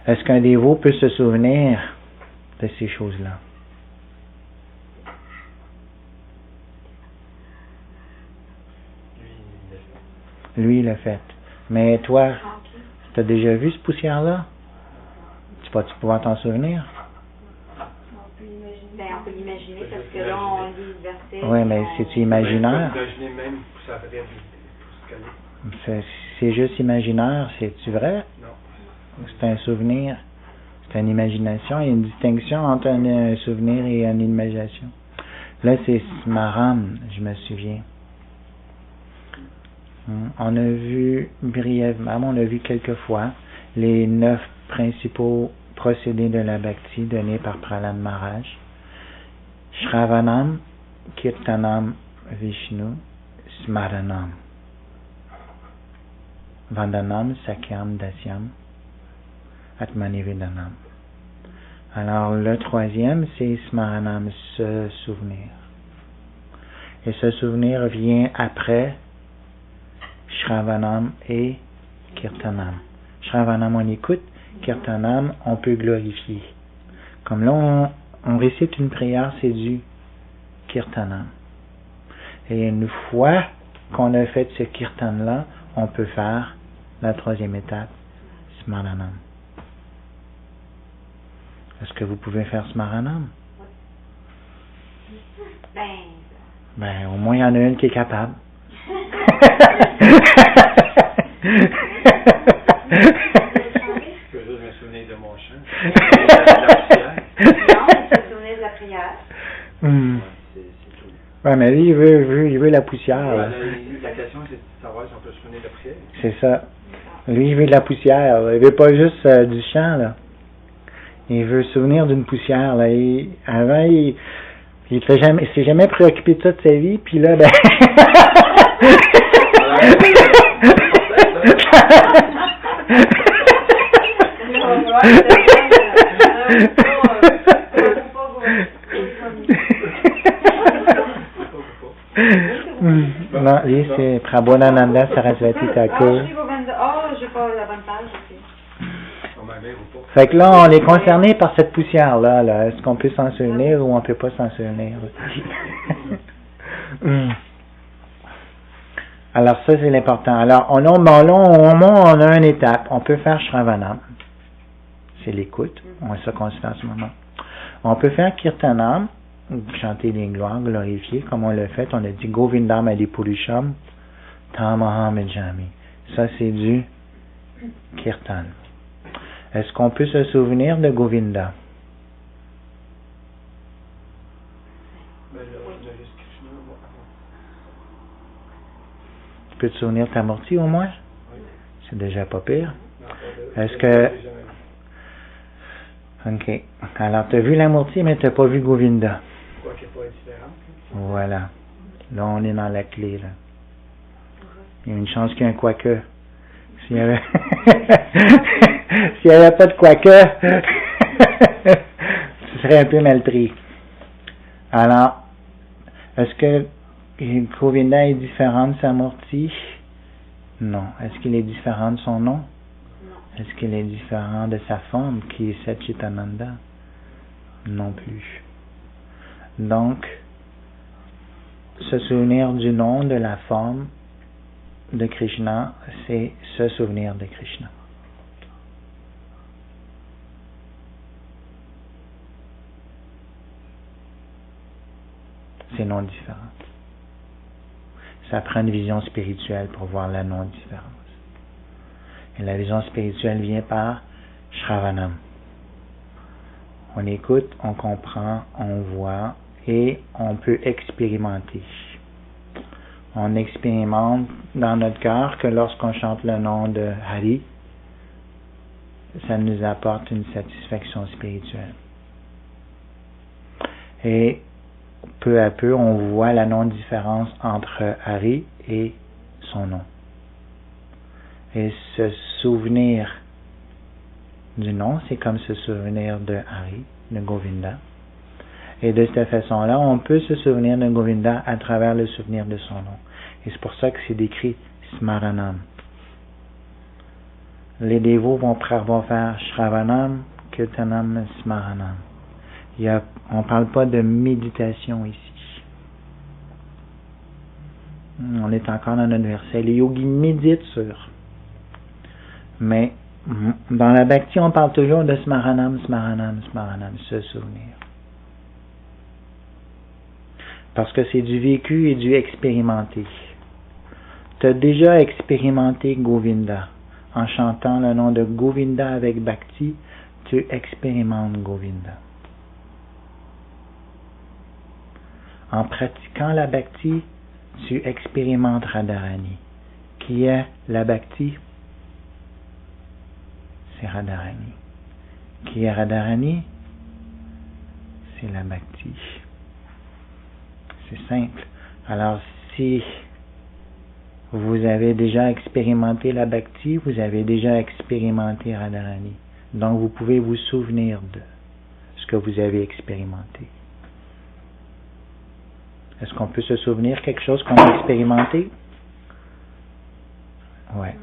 Est-ce qu'un dévot peut se souvenir de ces choses-là? Lui, il l'a fait. Mais toi, tu as déjà vu cette poussière-là? Tu vas-tu pouvoir t'en souvenir? On peut l'imaginer parce que là, on lit le verset. Oui, mais c'est-tu imaginaire? C'est juste imaginaire, c'est-tu vrai? Non. C'est un souvenir, c'est une imagination. Il y a une distinction entre un souvenir et une imagination. Là, c'est Smaran, je me souviens. On a vu brièvement, on a vu quelques fois les 9 principaux procédés de la Bhakti donnés par Prahlad Maharaj. Shravanam, Kirtanam, Vishnu, Smaranam, Vandanam, Sakyam, Dasyam, Atmanivedanam. Alors le troisième, c'est Smaranam, se souvenir. Et ce souvenir vient après Shravanam et Kirtanam. Shravanam, on écoute. Kirtanam, on peut glorifier. Comme là, on récite une prière, c'est du Kirtanam. Et une fois qu'on a fait ce Kirtan-là, on peut faire la troisième étape, Smaranam. Est-ce que vous pouvez faire Smaranam? Ben, au moins, il y en a une qui est capable. Je me souvenir de mon chant. Non, il se souvenir de la prière. C'est tout. Ouais, mais lui, il veut la poussière. La question, c'est de savoir si on peut se souvenir de la prière. C'est ça. Lui, il veut de la poussière. Il veut pas juste du chant, là. Il veut se souvenir d'une poussière, là. Avant, il s'est jamais préoccupé de ça de sa vie, puis là, ben... Non, lui, c'est Prabodhananda Saraswati Thakur. J'ai pas la bonne page. Fait que là, on est concerné par cette poussière-là. Là. Est-ce qu'on peut s'en souvenir ou on peut pas s'en souvenir? Alors ça, c'est l'important. Alors, on a une étape. On peut faire Shravanam. C'est l'écoute. On ça qu'on se fait en ce moment. On peut faire Kirtanam, chanter les gloires, glorifier, comme on l'a fait. On a dit Govindam Adipurusham Tamaham Ejami. Ça, c'est du Kirtan. Est-ce qu'on peut se souvenir de Govinda? Tu peux te souvenir de ta Murti au moins? C'est déjà pas pire. Est-ce que... Ok. Alors, tu as vu la Murti, mais tu n'as pas vu Govinda. Voilà. Là, on est dans la clé. Là. Il y a une chance qu'il y ait un quoique. S'il n'y avait... S'il n'y avait pas de quoique, ce serait un peu mal pris. Alors, est-ce que Govinda est différent de sa Murti? Non. Est-ce qu'il est différent de son nom? Non. Est-ce qu'il est différent de sa forme, qui est Satchitananda? Non plus. Donc, se souvenir du nom, de la forme de Krishna, c'est se souvenir de Krishna. C'est non différent. Ça prend une vision spirituelle pour voir la non-différence. Et la vision spirituelle vient par Shravanam. On écoute, on comprend, on voit et on peut expérimenter. On expérimente dans notre cœur que lorsqu'on chante le nom de Hari, ça nous apporte une satisfaction spirituelle. Et peu à peu, on voit la non-différence entre Hari et son nom. Et se souvenir du nom, c'est comme se souvenir de Hari, de Govinda. Et de cette façon-là, on peut se souvenir de Govinda à travers le souvenir de son nom. Et c'est pour ça que c'est décrit Smaranam. les dévots vont faire Shravanam, Kirtanam, Smaranam. On ne parle pas de méditation ici. On est encore dans notre verset. Les yogis méditent sur. Mais dans la bhakti, on parle toujours de Smaranam, Smaranam, Smaranam, se souvenir. Parce que c'est du vécu et du expérimenté. Tu as déjà expérimenté Govinda. En chantant le nom de Govinda avec bhakti, tu expérimentes Govinda. En pratiquant la bhakti, tu expérimentes Radharani. Qui est la bhakti? C'est Radharani. Qui est Radharani? C'est la bhakti. C'est simple. Alors, si vous avez déjà expérimenté la bhakti, vous avez déjà expérimenté Radharani. Donc, vous pouvez vous souvenir de ce que vous avez expérimenté. Est-ce qu'on peut se souvenir quelque chose qu'on a expérimenté? Ouais.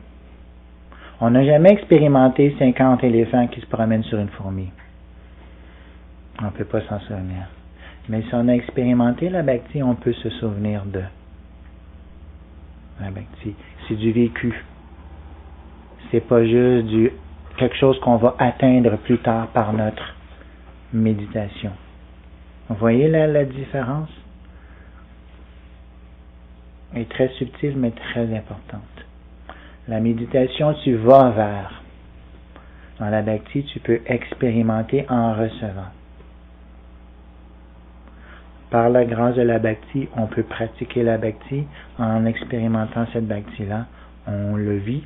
On n'a jamais expérimenté 50 éléphants qui se promènent sur une fourmi. On ne peut pas s'en souvenir. Mais si on a expérimenté la bhakti, on peut se souvenir de la bhakti. C'est du vécu. C'est pas juste quelque chose qu'on va atteindre plus tard par notre méditation. Vous voyez la différence? Elle est très subtile, mais très importante. La méditation, tu vas vers. Dans la bhakti, tu peux expérimenter en recevant. Par la grâce de la bhakti, on peut pratiquer la bhakti en expérimentant cette bhakti-là. On le vit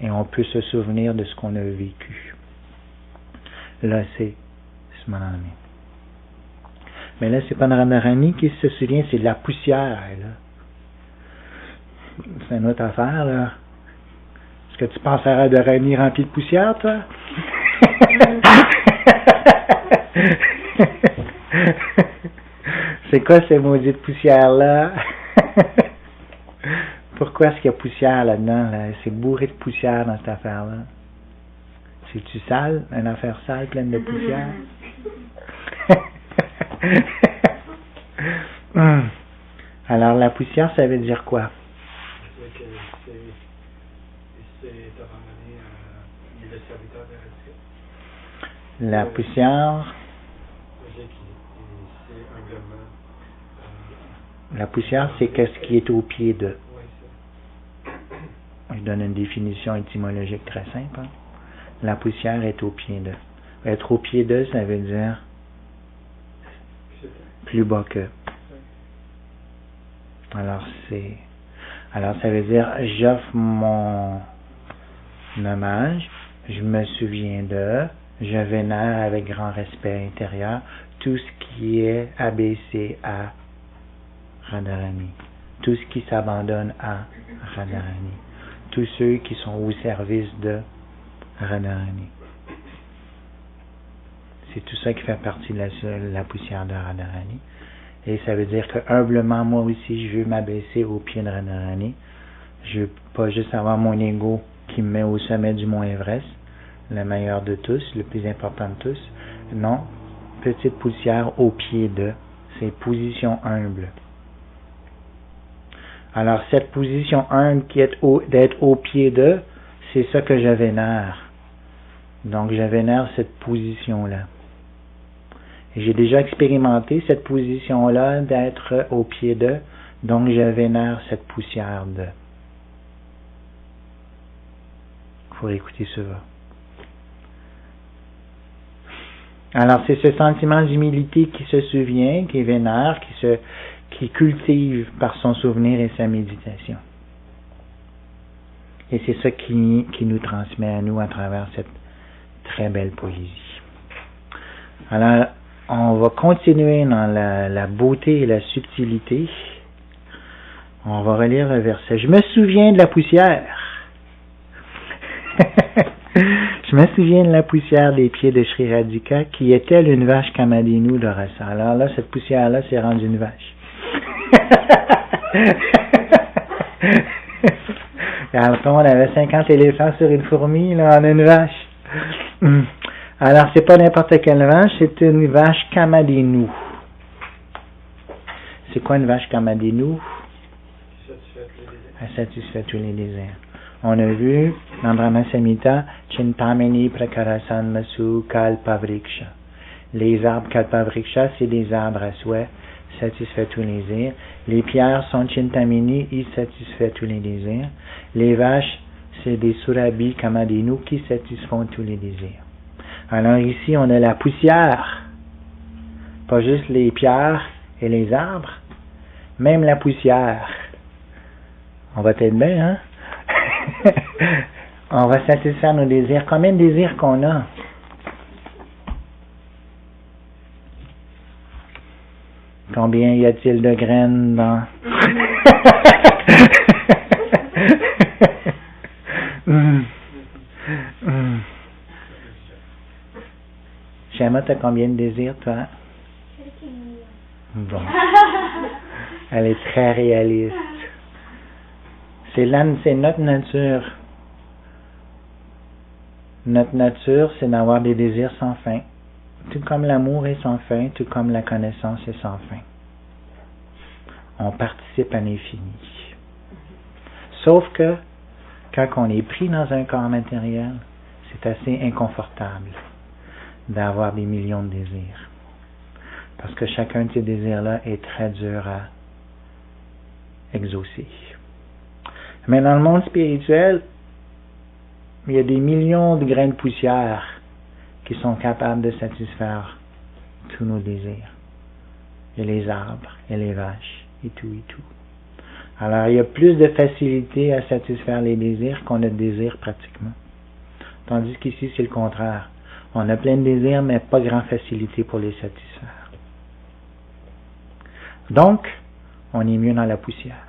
et on peut se souvenir de ce qu'on a vécu. Là, c'est Smarani. Mais là, c'est pas Radharani qui se souvient, c'est de la poussière, là. C'est une autre affaire, là. Est-ce que tu penses à Radharani rempli de poussière, toi? C'est quoi ces maudites poussières-là? Pourquoi est-ce qu'il y a poussière là-dedans? Là? C'est bourré de poussière dans cette affaire-là. C'est-tu sale? Une affaire sale pleine de poussière? Alors, la poussière, ça veut dire quoi? La poussière... La poussière, c'est qu'est-ce qui est au pied de. Je donne une définition étymologique très simple. Hein? La poussière est au pied de. Être au pied de, ça veut dire plus bas que. Alors, ça veut dire, j'offre mon hommage, je me souviens de, je vénère avec grand respect intérieur tout ce qui est abaissé à Radharani. Tout ce qui s'abandonne à Radharani. Tous ceux qui sont au service de Radharani. C'est tout ça qui fait partie de la poussière de Radharani. Et ça veut dire que humblement, moi aussi, je veux m'abaisser au pied de Radharani. Je veux pas juste avoir mon ego qui me met au sommet du mont Everest, le meilleur de tous, le plus important de tous. Non, petite poussière au pied de. C'est position humble. Alors, cette position humble qui est d'être au pied de, c'est ça que je vénère. Donc, je vénère cette position-là. Et j'ai déjà expérimenté cette position-là d'être au pied de, donc je vénère cette poussière de. Il faut écouter ça. Alors, c'est ce sentiment d'humilité qui se souvient, qui vénère, qui cultive par son souvenir et sa méditation. Et c'est ça qui nous transmet à nous à travers cette très belle poésie. Alors, on va continuer dans la beauté et la subtilité. On va relire le verset. Je me souviens de la poussière. Je me souviens de la poussière des pieds de Sri Radhika qui est-elle une vache Kamadhenu de rasa. Alors là, cette poussière-là, c'est rendue une vache. Alors, on avait 50 éléphants sur une fourmi, là, on a une vache. Alors, c'est pas n'importe quelle vache, c'est une vache Kamadhenu. C'est quoi une vache Kamadhenu? Elle satisfait tous les désirs. On a vu dans Brahma Samhita, Chintamani Prakarasan Masu Kalpavriksha. Les arbres Kalpavriksha, c'est des arbres à souhait, satisfait tous les désirs. Les pierres sont Chintamini, ils satisfont tous les désirs. Les vaches, c'est des Surabhi Kamadhenu qui satisfont tous les désirs. Alors ici, on a la poussière, pas juste les pierres et les arbres, même la poussière. On va être bien, hein? On va satisfaire nos désirs. Combien de désirs qu'on a? Combien y a-t-il de graines dans... Shama, t'as combien de désirs, toi? Bon. Elle est très réaliste. C'est notre nature. Notre nature, c'est d'avoir des désirs sans fin. Tout comme l'amour est sans fin, tout comme la connaissance est sans fin. On participe à l'infini. Sauf que, quand on est pris dans un corps matériel, c'est assez inconfortable d'avoir des millions de désirs. Parce que chacun de ces désirs-là est très dur à exaucer. Mais dans le monde spirituel, il y a des millions de grains de poussière qui sont capables de satisfaire tous nos désirs. Et les arbres, et les vaches, et tout, et tout. Alors, il y a plus de facilité à satisfaire les désirs qu'on a de désirs pratiquement. Tandis qu'ici, c'est le contraire. On a plein de désirs, mais pas grande facilité pour les satisfaire. Donc, on est mieux dans la poussière.